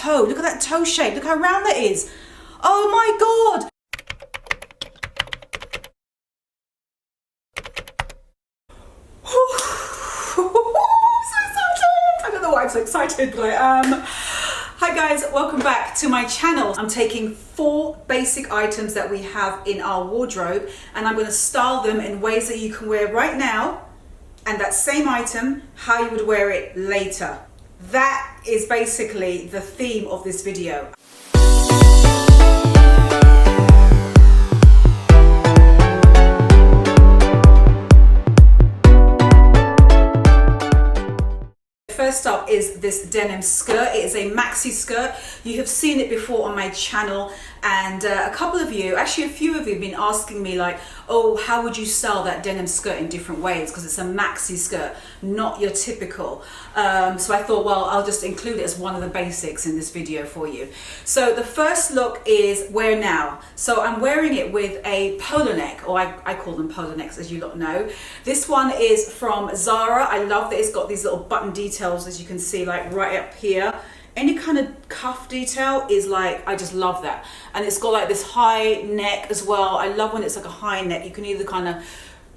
toe. Look at that toe shape. Look how round that is. Oh my God. I'm so excited, but hi guys, welcome back to my channel. I'm taking 4 basic items that we have in our wardrobe and I'm going to style them in ways that you can wear right now, and that same item, how you would wear it later. That is basically the theme of this video. First up is this denim skirt. It is a maxi skirt. You have seen it before on my channel, and a couple of you, actually a few of you, have been asking me like, oh, how would you style that denim skirt in different ways, because it's a maxi skirt, not your typical. So I thought, well, I'll just include it as one of the basics in this video for you. So the first look is wear now. So I'm wearing it with a polo neck, or I call them polo necks, as you lot know. This one is from Zara. I love that it's got these little button details, as you can see, like right up here. Any kind of cuff detail is like, I just love that. And it's got like this high neck as well. I love when it's like a high neck. You can either kind of,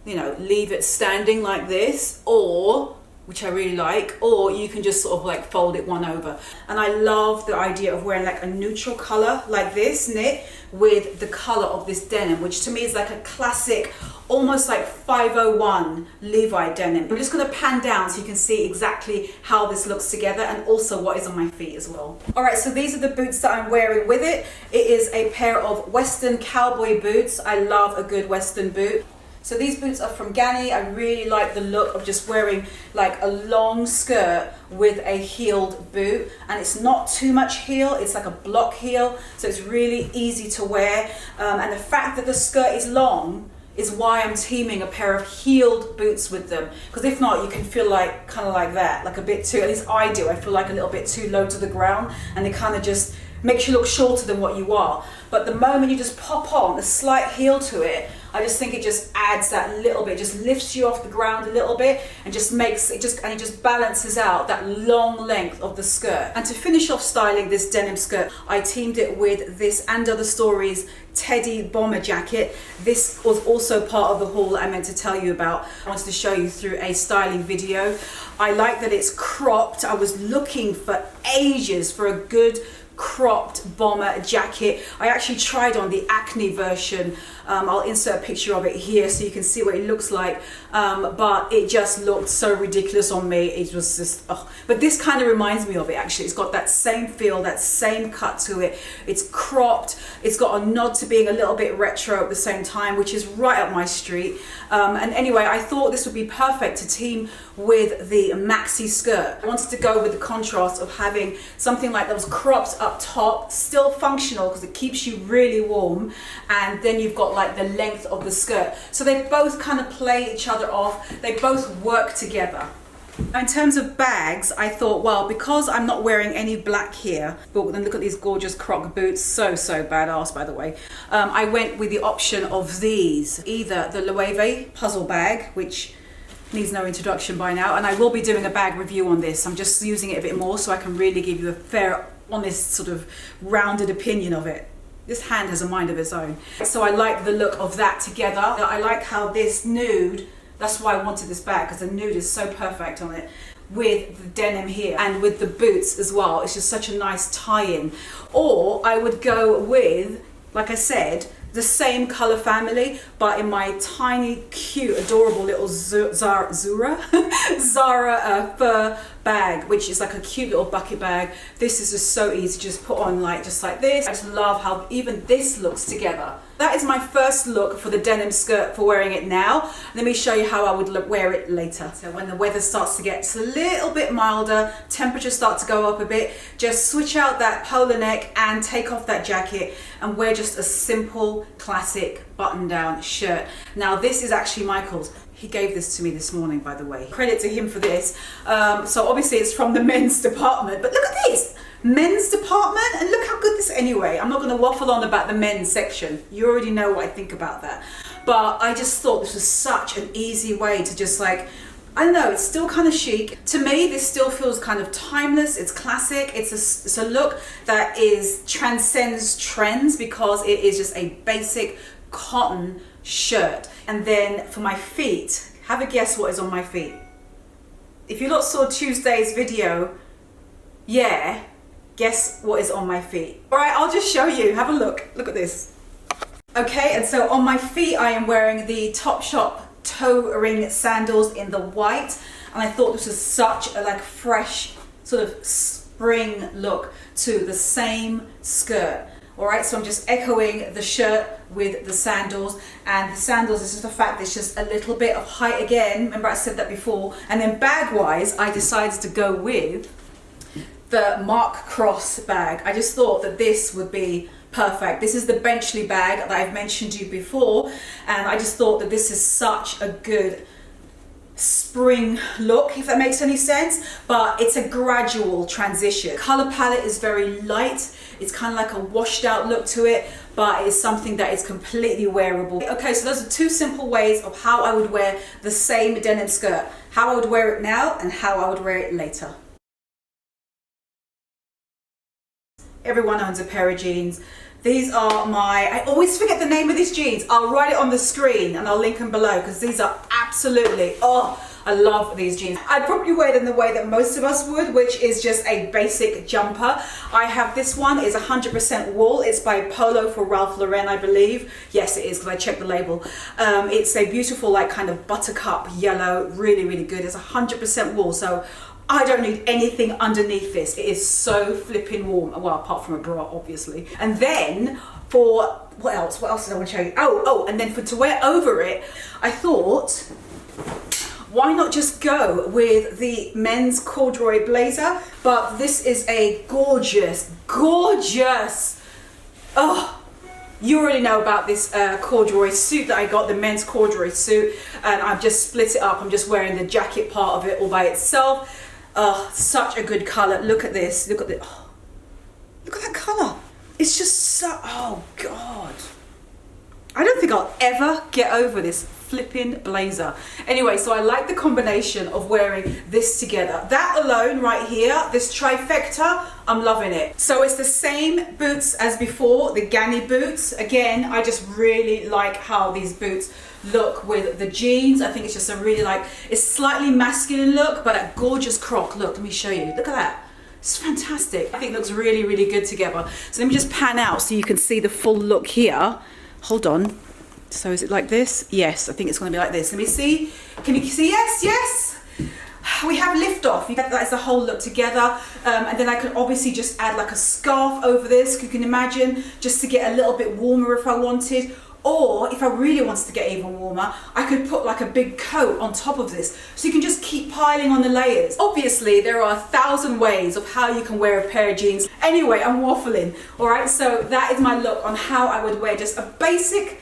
you know, leave it standing like this, or, which I really like, or you can just sort of like fold it one over. And I love the idea of wearing like a neutral color like this knit with the color of this denim, which to me is like a classic, almost like 501 Levi denim. I'm just going to pan down so you can see exactly how this looks together, and also what is on my feet as well. All right, so these are the boots that I'm wearing with it. It is a pair of Western cowboy boots. I love a good Western boot. So these boots are from Ganni. I really like the look of just wearing like a long skirt with a heeled boot, and it's not too much heel, it's like a block heel, so it's really easy to wear. And the fact that the skirt is long is why I'm teaming a pair of heeled boots with them, because if not, you can feel like kind of like that, like a bit too, at least I do, I feel like a little bit too low to the ground, and it kind of just makes you look shorter than what you are. But the moment you just pop on a slight heel to it, I just think it just adds that little bit, just lifts you off the ground a little bit, and just makes it just, and it just balances out that long length of the skirt. And to finish off styling this denim skirt, I teamed it with this And Other Stories Teddy bomber jacket. This was also part of the haul that I meant to tell you about. I wanted to show you through a styling video. I like that it's cropped. I was looking for ages for a good cropped bomber jacket. I actually tried on the Acne version. I'll insert a picture of it here so you can see what it looks like, but it just looked so ridiculous on me. It was just, oh. But this kind of reminds me of it actually. It's got that same feel, that same cut to it. It's cropped, it's got a nod to being a little bit retro at the same time, which is right up my street. And anyway, I thought this would be perfect to team with the maxi skirt. I wanted to go with the contrast of having something like that was cropped up top, still functional because it keeps you really warm, and then you've got like the length of the skirt. So they both kind of play each other off. They both work together. In terms of bags, I thought, well, because I'm not wearing any black here, but then look at these gorgeous croc boots, so badass by the way. I went with the option of these, either the Loewe puzzle bag, which needs no introduction by now, and I will be doing a bag review on this. I'm just using it a bit more so I can really give you a fair, honest, sort of rounded opinion of it. This hand has a mind of its own. So I like the look of that together. I like how this nude, that's why I wanted this bag, because the nude is so perfect on it, with the denim here and with the boots as well. It's just such a nice tie-in. Or I would go with, like I said, the same color family, but in my tiny, cute, adorable little Zara fur bag, which is like a cute little bucket bag. This is just so easy to just put on, like just like this. I just love how even this looks together. That is my first look for the denim skirt for wearing it now. Let me show you how I would wear it later. So when the weather starts to get a little bit milder, temperatures start to go up a bit, just switch out that polo neck and take off that jacket and wear just a simple, classic button-down shirt. Now this is actually Michael's. He gave this to me this morning, by the way. Credit to him for this. So obviously it's from the men's department, but look at this. Men's department, and look how good this, anyway, I'm not going to waffle on about the men's section. You already know what I think about that. But I just thought this was such an easy way to just like I don't know, it's still kind of chic. To me, this still feels kind of timeless. It's classic. It's a look that transcends trends because it is just a basic cotton shirt. And then for my feet, have a guess what is on my feet. If you lot saw Tuesday's video, yeah, guess what is on my feet. All right, I'll just show you. Have a look. Look at this. Okay, and so on my feet, I am wearing the Topshop toe ring sandals in the white, and I thought this was such a like fresh sort of spring look to the same skirt. All right, so I'm just echoing the shirt with the sandals, and the sandals is just the fact it's just a little bit of height again. Remember I said that before. And then bag wise, I decided to go with the Mark Cross bag. I just thought that this would be perfect. This is the Benchley bag that I've mentioned to you before, and I just thought that this is such a good spring look, if that makes any sense. But it's a gradual transition. Color palette is very light. It's kind of like a washed out look to it, but it's something that is completely wearable. Okay, so those are two simple ways of how I would wear the same denim skirt. How I would wear it now and how I would wear it later. Everyone owns a pair of jeans. These are I always forget the name of these jeans. I'll write it on the screen and I'll link them below because these are absolutely, oh, I love these jeans. I'd probably wear them the way that most of us would, which is just a basic jumper. I have this one, is 100% wool. It's by Polo for Ralph Lauren, I believe. Yes, it is, because I checked the label. It's a beautiful, like, kind of buttercup yellow, really, really good. It's 100% wool, so I don't need anything underneath this. It is so flipping warm. Well, apart from a bra, obviously. And then for, what else did I want to show you? Oh, and then to wear over it, I thought, why not just go with the men's corduroy blazer? But this is a gorgeous, oh, you already know about this corduroy suit that I got, the men's corduroy suit, and I've just split it up. I'm just wearing the jacket part of it all by itself. Oh, such a good color. Look at this. Look at the, oh, look at that color. It's just so, oh God. I don't think I'll ever get over this flipping blazer. Anyway, so I like the combination of wearing this together. That alone right here, this trifecta, I'm loving it. So it's the same boots as before, the Ganni boots. Again, I just really like how these boots look with the jeans. I think it's just a really it's slightly masculine look, but a gorgeous croc. Look, let me show you. Look at that. It's fantastic. I think it looks really, really good together. So let me just pan out so you can see the full look here. Hold on. So is it like this? Yes, I think it's going to be like this. Let me see. Can you see? Yes. We have lift off. That is the whole look together. And then I can obviously just add like a scarf over this, you can imagine, just to get a little bit warmer if I wanted. Or if I really wanted to get even warmer, I could put like a big coat on top of this. So you can just keep piling on the layers. Obviously, there are 1,000 ways of how you can wear a pair of jeans. Anyway, I'm waffling. All right, so that is my look on how I would wear just a basic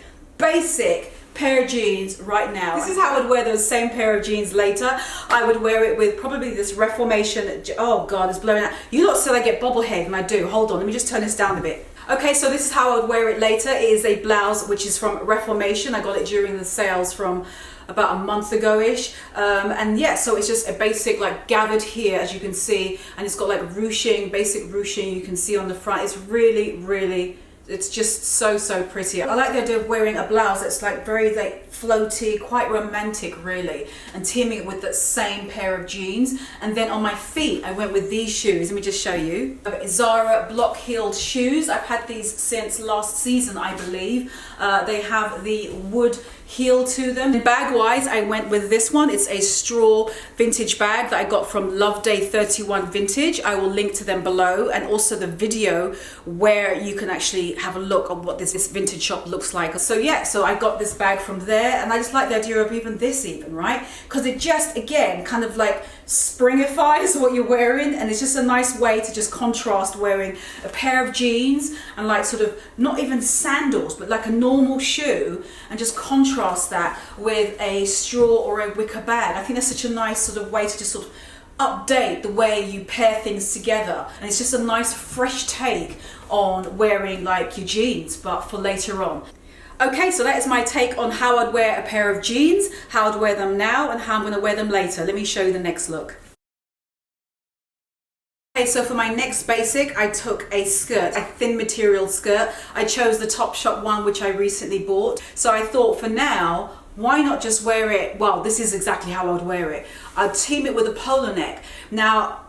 pair of jeans right now. This is how I would wear those same pair of jeans later. I would wear it with probably this Reformation, oh God, it's blowing out. You lot said I get bobblehead, and I do. Hold on, let me just turn this down a bit. Okay, so this is how I would wear it later. It is a blouse which is from Reformation. I got it during the sales from about a month ago-ish. And yeah, so it's just a basic gathered here, as you can see, and it's got ruching, basic ruching you can see on the front. It's really, really, it's just so pretty. I like the idea of wearing a blouse that's very floaty, quite romantic really, and teaming it with that same pair of jeans. And then on my feet, I went with these shoes. Let me just show you. Zara block-heeled shoes. I've had these since last season, I believe. They have the wood heel to them. Bag wise, I went with this one. It's a straw vintage bag that I got from Love Day 31 Vintage. I will link to them below, and also the video where you can actually have a look at what this vintage shop looks like. So yeah, so I got this bag from there, and I just like the idea of even this, right? Because it just, again, kind of springifies what you're wearing, and it's just a nice way to just contrast wearing a pair of jeans and sort of not even sandals, but a normal shoe, and just contrast that with a straw or a wicker bag. I think that's such a nice sort of way to just sort of update the way you pair things together, and it's just a nice fresh take on wearing your jeans, but for later on. Okay, so that is my take on how I'd wear a pair of jeans, how I'd wear them now, and how I'm going to wear them later. Let me show you the next look. Okay, so for my next basic, I took a skirt, a thin material skirt. I chose the Topshop one, which I recently bought. So I thought for now, why not just wear it? Well, this is exactly how I would wear it. I'd team it with a polo neck. Now,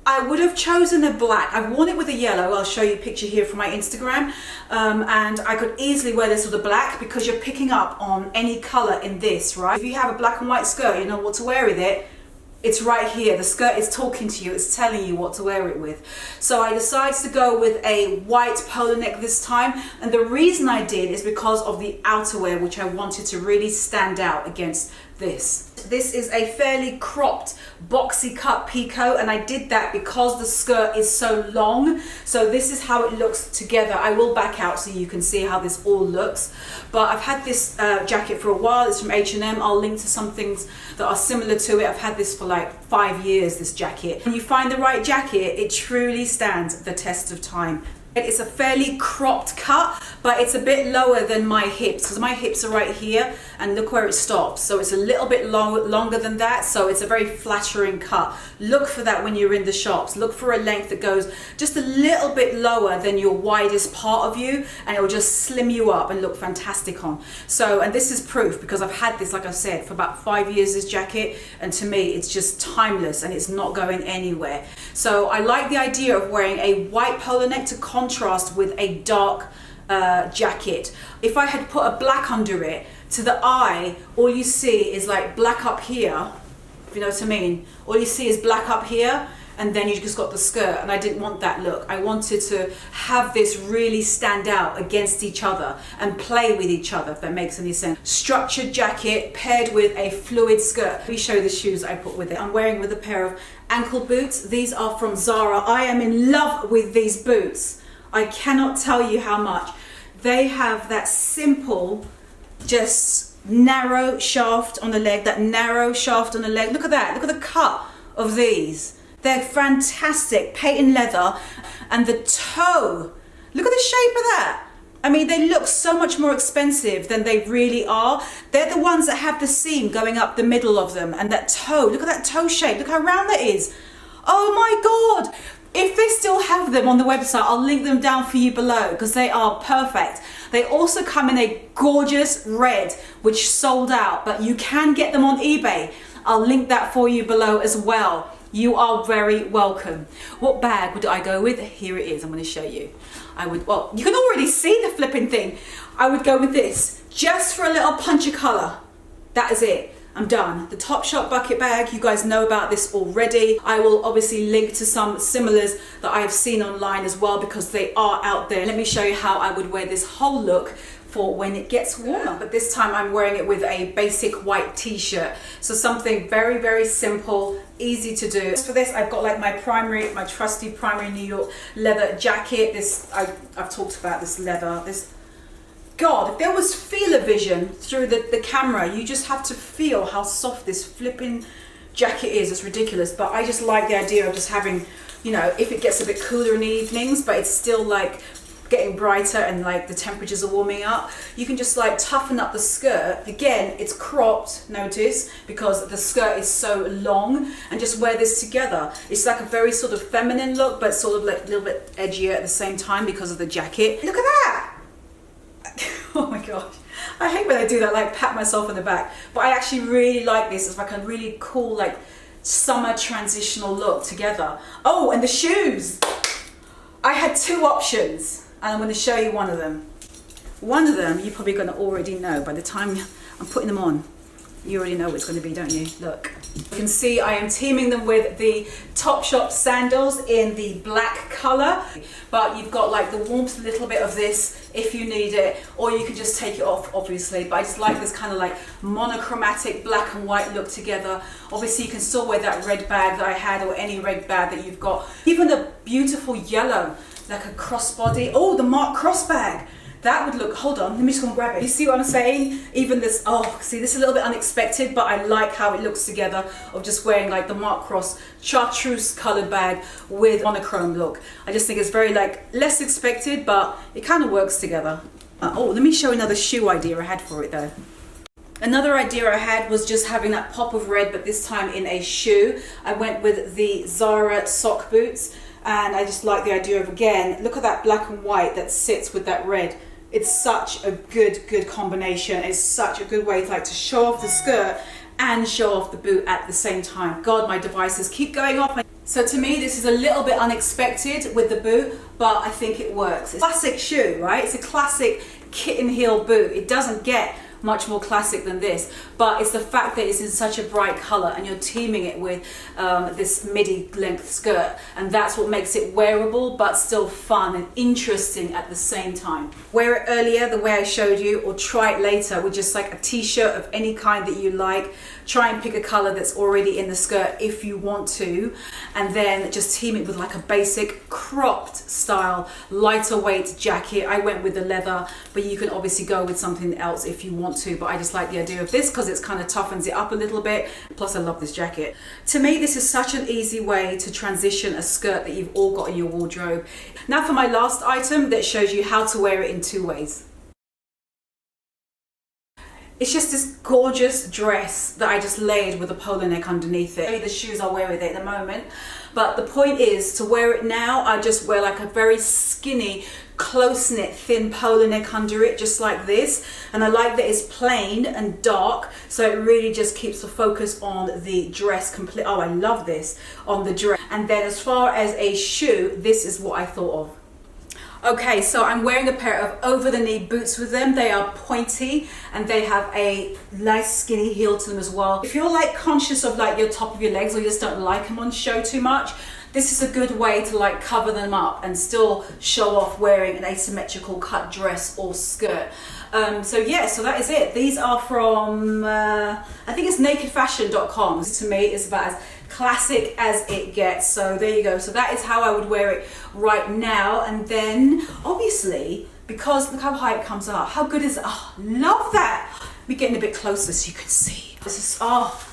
I would have chosen a black. I've worn it with a yellow. I'll show you a picture here from my Instagram. And I could easily wear this with a black because you're picking up on any color in this, right? If you have a black and white skirt, you know what to wear with it. It's right here. The skirt is talking to you. It's telling you what to wear it with. So I decided to go with a white polo neck this time. And the reason I did is because of the outerwear, which I wanted to really stand out against this. This is a fairly cropped, boxy cut peacoat, and I did that because the skirt is so long. So this is how it looks together. I will back out so you can see how this all looks. But I've had this jacket for a while. It's from H&M. I'll link to some things that are similar to it. I've had this for like 5 years, this jacket. When you find the right jacket, it truly stands the test of time. It's a fairly cropped cut, but it's a bit lower than my hips because my hips are right here and look where it stops. So it's a little bit longer than that. So it's a very flattering cut. Look for that when you're in the shops. Look for a length that goes just a little bit lower than your widest part of you, and it will just slim you up and look fantastic on. So, and this is proof because I've had this, like I said, for about 5 years, this jacket, and to me it's just timeless and it's not going anywhere. So I like the idea of wearing a white polo neck to contrast with a dark jacket. If I had put a black under it, to the eye, all you see is like black up here, if you know what I mean. All you see is black up here, and then you just got the skirt, and I didn't want that look. I wanted to have this really stand out against each other and play with each other, if that makes any sense. Structured jacket paired with a fluid skirt. Let me show you the shoes I put with it. I'm wearing with a pair of ankle boots. These are from Zara. I am in love with these boots. I cannot tell you how much. They have that simple, just narrow shaft on the leg, that narrow shaft on the leg. Look at that, look at the cut of these. They're fantastic, patent leather, and the toe, look at the shape of that. I mean, they look so much more expensive than they really are. They're the ones that have the seam going up the middle of them, and that toe, look at that toe shape, look how round that is. Oh my God. If they still have them on the website, I'll link them down for you below because they are perfect. They also come in a gorgeous red, which sold out, but you can get them on eBay. I'll link that for you below as well. You are very welcome. What bag would I go with? Here it is. I'm going to show you. Well, you can already see the flipping thing. I would go with this just for a little punch of color. That is it. I'm done. The Topshop bucket bag, you guys know about this already. I will obviously link to some similars that I have seen online as well because they are out there. Let me show you how I would wear this whole look for when it gets warmer. But this time I'm wearing it with a basic white t-shirt. So something very, very simple, easy to do. For this, I've got like my trusty primary New York leather jacket. I've talked about this leather. God, if there was feel-o-vision through the camera, you just have to feel how soft this flipping jacket is. It's ridiculous, but I just like the idea of just having, you know, if it gets a bit cooler in the evenings, but it's still like getting brighter and like the temperatures are warming up, you can just like toughen up the skirt. Again, it's cropped, notice, because the skirt is so long, and just wear this together. It's like a very sort of feminine look, but sort of like a little bit edgier at the same time because of the jacket. Look at that! Oh my gosh, I hate when I do that, like pat myself on the back, but I actually really like this. It's like a really cool like summer transitional look together. Oh, and the shoes, I had two options and I'm going to show you one of them. One of them you're probably going to already know by the time I'm putting them on. You already know what it's going to be, don't you? Look, you can see I am teaming them with the Topshop sandals in the black color, but you've got like the warmth, a little bit of this if you need it, or you can just take it off, obviously. But I just like this kind of like monochromatic black and white look together. Obviously you can still wear that red bag that I had, or any red bag that you've got. Even a beautiful yellow, like a crossbody. Oh, the Mark cross bag. That would look, hold on, let me just go and grab it. You see what I'm saying? Even this, oh, see, this is a little bit unexpected, but I like how it looks together of just wearing like the Mark Cross chartreuse colored bag with monochrome look. I just think it's very like less expected, but it kind of works together. Oh, let me show another shoe idea I had for it though. Another idea I had was just having that pop of red, but this time in a shoe. I went with the Zara sock boots, and I just like the idea of, again, look at that black and white that sits with that red. It's such a good combination. It's such a good way to show off the skirt and show off the boot at the same time. God, my devices keep going off. So to me, this is a little bit unexpected with the boot, but I think it works. It's a classic shoe, right? It's a classic kitten heel boot. It doesn't get much more classic than this, but it's the fact that it's in such a bright color and you're teaming it with this midi length skirt, and that's what makes it wearable but still fun and interesting at the same time. Wear it earlier the way I showed you, or try it later with just like a t-shirt of any kind that you like. Try and pick a color that's already in the skirt if you want to, and then just team it with like a basic cropped style lighter weight jacket. I went with the leather, but you can obviously go with something else if you want to, but I just like the idea of this because it's kind of toughens it up a little bit. Plus I love this jacket. To me, this is such an easy way to transition a skirt that you've all got in your wardrobe. Now for my last item that shows you how to wear it in two ways. It's just this gorgeous dress that I just layered with a polo neck underneath it. The shoes I'll wear with it at the moment, but the point is to wear it now. I just wear like a very skinny, close-knit, thin polo neck under it, just like this. And I like that it's plain and dark, so it really just keeps the focus on the dress complete. Oh, I love this on the dress. And then as far as a shoe, this is what I thought of. Okay, so I'm wearing a pair of over-the-knee boots with them. They are pointy and they have a nice skinny heel to them as well. If you're like conscious of like your top of your legs, or you just don't like them on show too much, this is a good way to like cover them up and still show off wearing an asymmetrical cut dress or skirt. So yeah, so that is it. These are from, I think it's nakedfashion.com. To me, it's about as classic as it gets. So there you go. So that is how I would wear it right now. And then obviously, because look how high it comes up. How good is it? Oh, love that. We're getting a bit closer so you can see. This is, oh,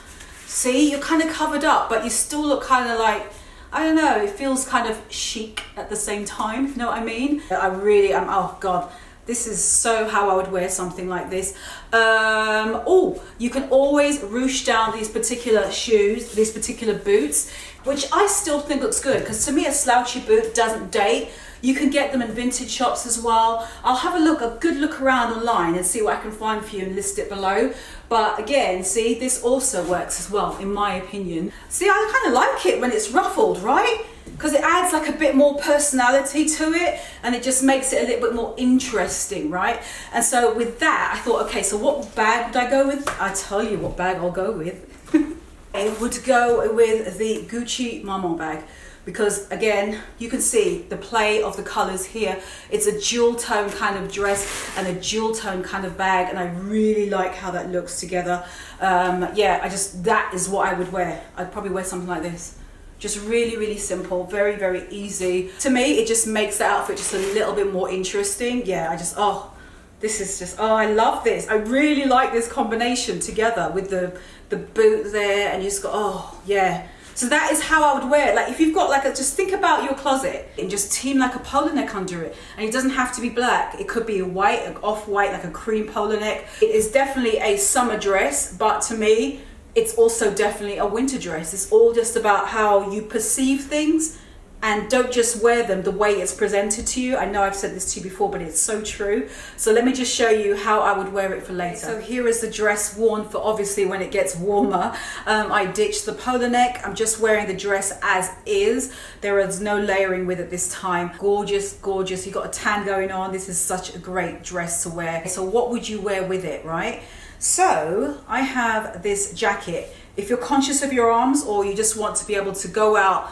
see, you're kind of covered up, but you still look kind of like, I don't know, it feels kind of chic at the same time, if you know what I mean. I really am, oh God. This is so how I would wear something like this. Oh, you can always ruche down these particular shoes, these particular boots, which I still think looks good, because to me a slouchy boot doesn't date. You can get them in vintage shops as well. I'll have a good look around online and see what I can find for you and list it below. But again, see, this also works as well, in my opinion. See, I kind of like it when it's ruffled, right? Because it adds like a bit more personality to it, and it just makes it a little bit more interesting, right? And so with that, I thought, okay, so what bag would I go with? I tell you what bag I'll go with. I would go with the Gucci Maman bag, because again, you can see the play of the colors here. It's a dual tone kind of dress and a dual tone kind of bag, and I really like how that looks together. Yeah, that is what I would wear. I'd probably wear something like this. Just really, really simple, very, very easy. To me, it just makes the outfit just a little bit more interesting. Yeah, this is just, oh, I love this. I really like this combination together with the boot there, and you just go, oh, yeah. So that is how I would wear it. Like if you've got like just think about your closet and just team like a polo neck under it. And it doesn't have to be black. It could be a white, an off-white, like a cream polo neck. It is definitely a summer dress, but to me, it's also definitely a winter dress. It's all just about how you perceive things, and don't just wear them the way it's presented to you. I know I've said this to you before, but it's so true. So let me just show you how I would wear it for later. So here is the dress worn for obviously when it gets warmer. I ditched the polo neck. I'm just wearing the dress as is. There is no layering with it this time. Gorgeous, gorgeous. You've got a tan going on. This is such a great dress to wear. So what would you wear with it, right? So I have this jacket. If you're conscious of your arms, or you just want to be able to go out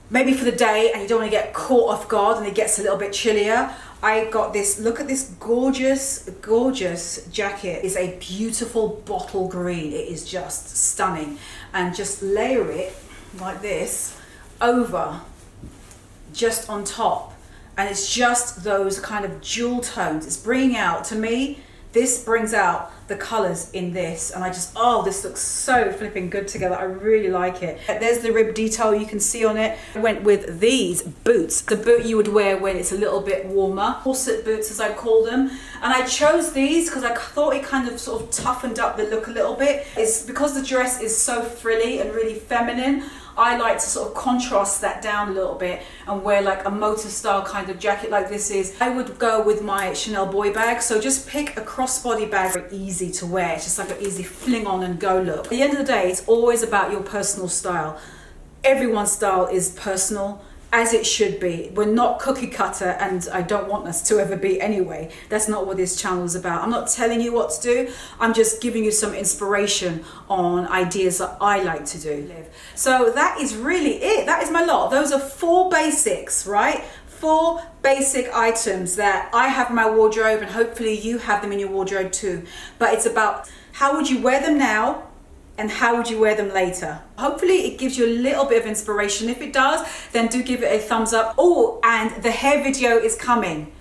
maybe for the day and you don't want to get caught off guard and it gets a little bit chillier, I got this. Look at this gorgeous, gorgeous jacket. It's a beautiful bottle green. It is just stunning. And just layer it like this over, just on top. And it's just those kind of jewel tones. It's bringing out, to me, this brings out the colors in this, and I just, oh, this looks so flipping good together. I really like it. There's the rib detail you can see on it. I went with these boots, the boot you would wear when it's a little bit warmer, corset boots as I call them. And I chose these because I thought it kind of sort of toughened up the look a little bit. It's because the dress is so frilly and really feminine. I like to sort of contrast that down a little bit and wear like a motor style kind of jacket like this is. I would go with my Chanel boy bag. So just pick a crossbody bag, very easy to wear. It's just like an easy fling on and go look. At the end of the day, it's always about your personal style. Everyone's style is personal, as it should be. We're not cookie cutter, and I don't want us to ever be anyway. That's not what this channel is about. I'm not telling you what to do. I'm just giving you some inspiration on ideas that I like to do. So that is really it. That is my lot. Those are 4 basics, right? 4 basic items that I have in my wardrobe, and hopefully you have them in your wardrobe too. But it's about how would you wear them now, and how would you wear them later? Hopefully it gives you a little bit of inspiration. If it does, then do give it a thumbs up. Oh, and the hair video is coming.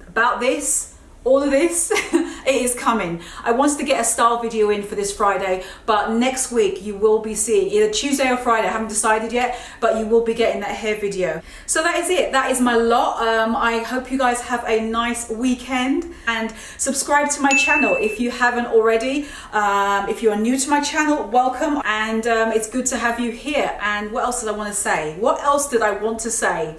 About this, all of this, it is coming. I wanted to get a style video in for this Friday, but next week you will be seeing either Tuesday or Friday. I haven't decided yet, but you will be getting that hair video. So that is it. That is my lot. I hope you guys have a nice weekend, and subscribe to my channel if you haven't already. If you are new to my channel, welcome, and it's good to have you here. And what else did I want to say? What else did I want to say?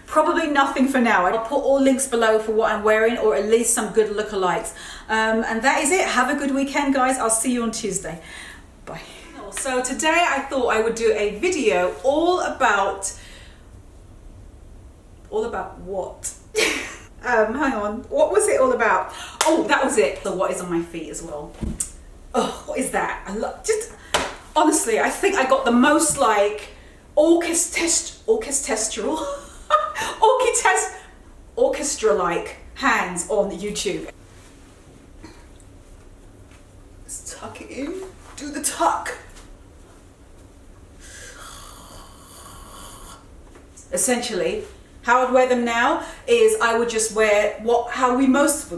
Probably nothing for now. I'll put all links below for what I'm wearing, or at least some good lookalikes. And that is it. Have a good weekend, guys. I'll see you on Tuesday. Bye. So today I thought I would do a video all about what? Hang on. What was it all about? Oh, that was it. So what is on my feet as well? Oh, what is that? I love, just honestly, I think I got the most like orchestra-like hands on YouTube. Let's tuck it in. Do the tuck. Essentially, how I'd wear them now is I would just wear how we most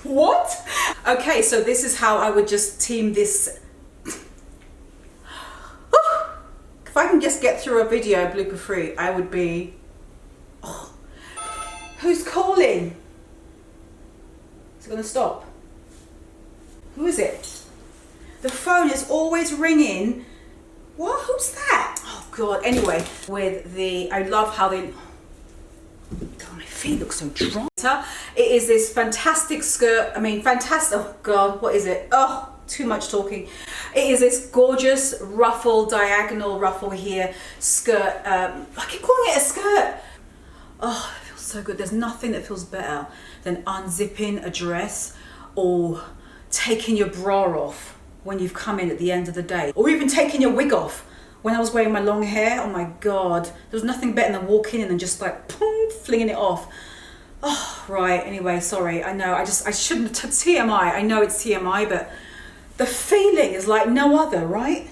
what? Okay, so this is how I would just team this. If I can just get through a video blooper free, I would be. Oh. Who's calling? Is it gonna stop? Who is it? The phone is always ringing. What? Who's that? Oh God. Anyway, I love how they. God, my feet look so dry. It is this fantastic skirt. I mean, fantastic. Oh God, what is it? Oh, too much talking. It is this gorgeous ruffle, diagonal ruffle here skirt. I keep calling it a skirt. Oh, it feels so good. There's nothing that feels better than unzipping a dress or taking your bra off when you've come in at the end of the day, or even taking your wig off. When I was wearing my long hair, oh my God, there was nothing better than walking in and just like boom, flinging it off. Oh, right. Anyway, sorry. I know I shouldn't. TMI. I know it's TMI, but the feeling is like no other, right?